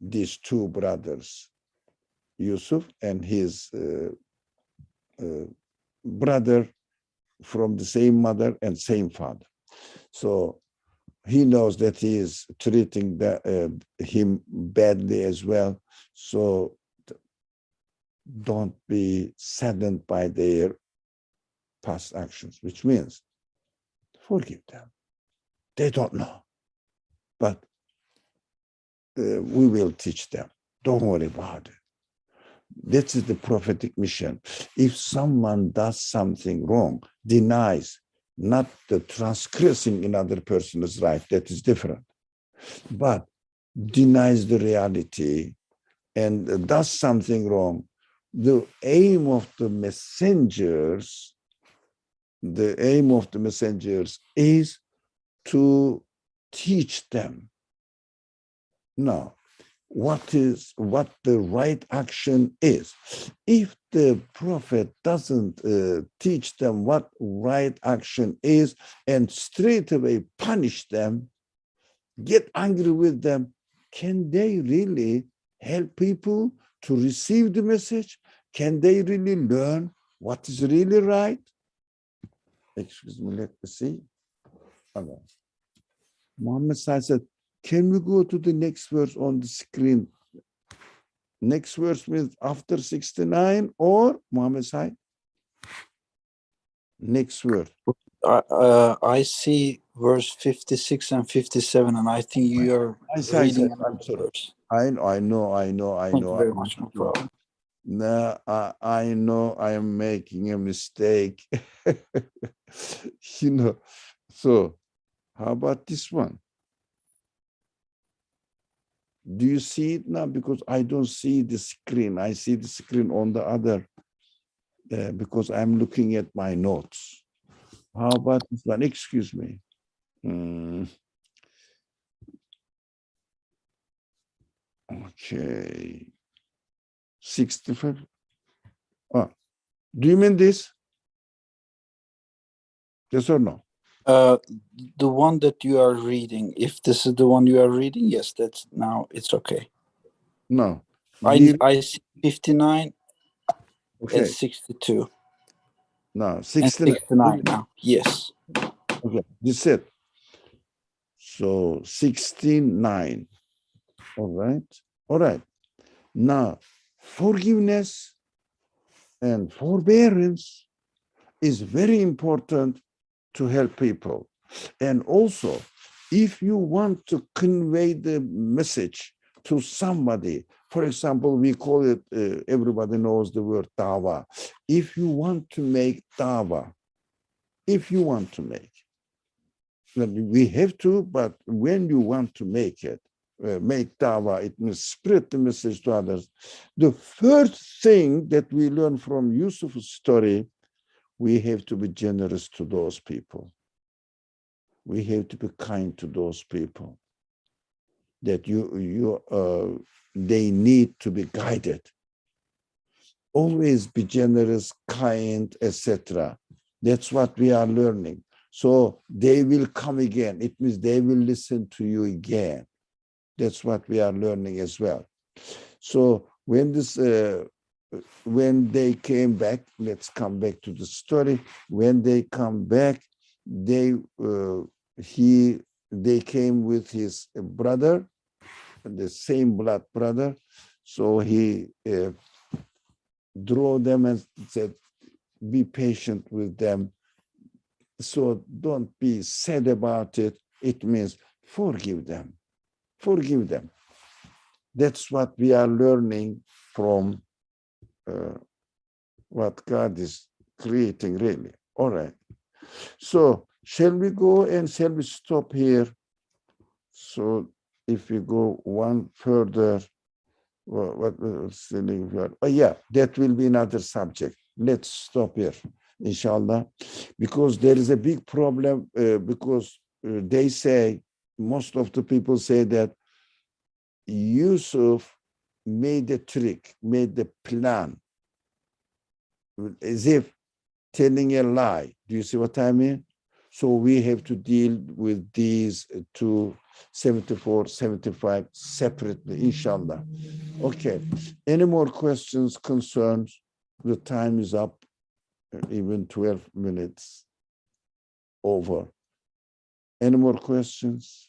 these two brothers, Yusuf and his brother from the same mother and same father. So he knows that he is treating him badly as well. So don't be saddened by their past actions, which means forgive them. They don't know. But we will teach them. Don't worry about it. This is the prophetic mission. If someone does something wrong, denies, not the transgressing another person's right, that is different. But denies the reality and does something wrong, the aim of the messengers is to teach them. Now, what the right action is. If the prophet doesn't teach them what right action is and straight away punish them, get angry with them, can they really help people to receive the message? Can they really learn what is really right? Excuse me, let me see. Okay. Muhammad said, can we go to the next verse on the screen? Next verse means after 69 or Muhammad Said? Next verse. I see verse 56 and 57, and I think you are reading another I'm sorry. verse. I know. Thank you very much, no problem. No, I know I am making a mistake. So how about this one? Do you see it now? Because I don't see the screen. I see the screen on the other, because I'm looking at my notes. How about this one? Excuse me. Okay. 65. Oh, do you mean this? Yes or no? The one that you are reading, if this is the one you are reading, yes, that's now it's okay. No. I see 59 Okay. and 62. No, And 69. 69 now, yes. Okay, this is it. So 69. All right. All right. Now, forgiveness and forbearance is very important to help people. And also, if you want to convey the message to somebody, for example, we call it, everybody knows the word dawah. If you want to make dawah, we have to, but when you want to make it, make dawah, it means spread the message to others. The first thing that we learn from Yusuf's story, we have to be generous to those people. We have to be kind to those people that they need to be guided. Always be generous, kind, etc. That's what we are learning. So they will come again. It means they will listen to you again. That's what we are learning as well. So when they came back, let's come back to the story. When they come back, they came with his brother, the same blood brother. So he drew them and said, be patient with them. So don't be sad about it. It means forgive them. Forgive them. That's what we are learning from what God is creating, really. All right. So shall we go and shall we stop here? So if we go one further, what was the oh yeah, that will be another subject. Let's stop here, inshallah, because there is a big problem, because they say, most of the people say that Yusuf made a trick, made the plan, as if telling a lie. Do you see what I mean? So we have to deal with these two, 74, 75 separately, inshallah. Okay. Any more questions, concerns? The time is up, even 12 minutes over. Any more questions?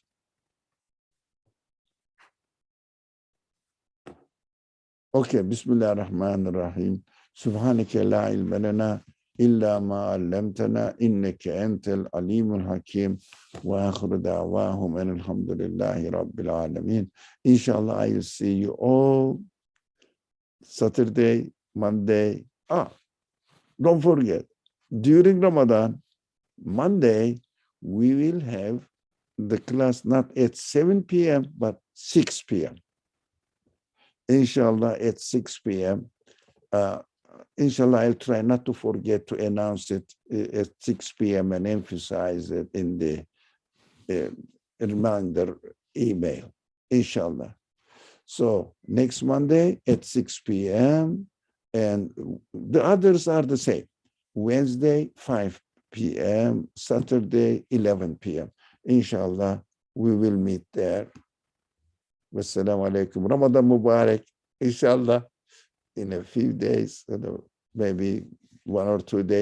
Okay. Bismillah ar-Rahman ar-Rahim. Subhanaka la ilma lana إلا ما علمتنا إنك أنت العليم الحكيم وآخر دعواهم أن الحمد لله رب العالمين. Inshallah, I will see you all Saturday, Monday. Don't forget, during Ramadan, Monday, we will have the class not at 7 p.m., but 6 p.m. Inshallah, at 6 p.m. Inshallah, I'll try not to forget to announce it at 6 p.m. and emphasize it in the reminder email. Inshallah. So next Monday at 6 p.m. and the others are the same. Wednesday, 5 p.m., Saturday, 11 p.m. Inshallah, we will meet there. Wassalamu alaikum. Ramadan Mubarak. Inshallah, in a few days, maybe 1 or 2 days.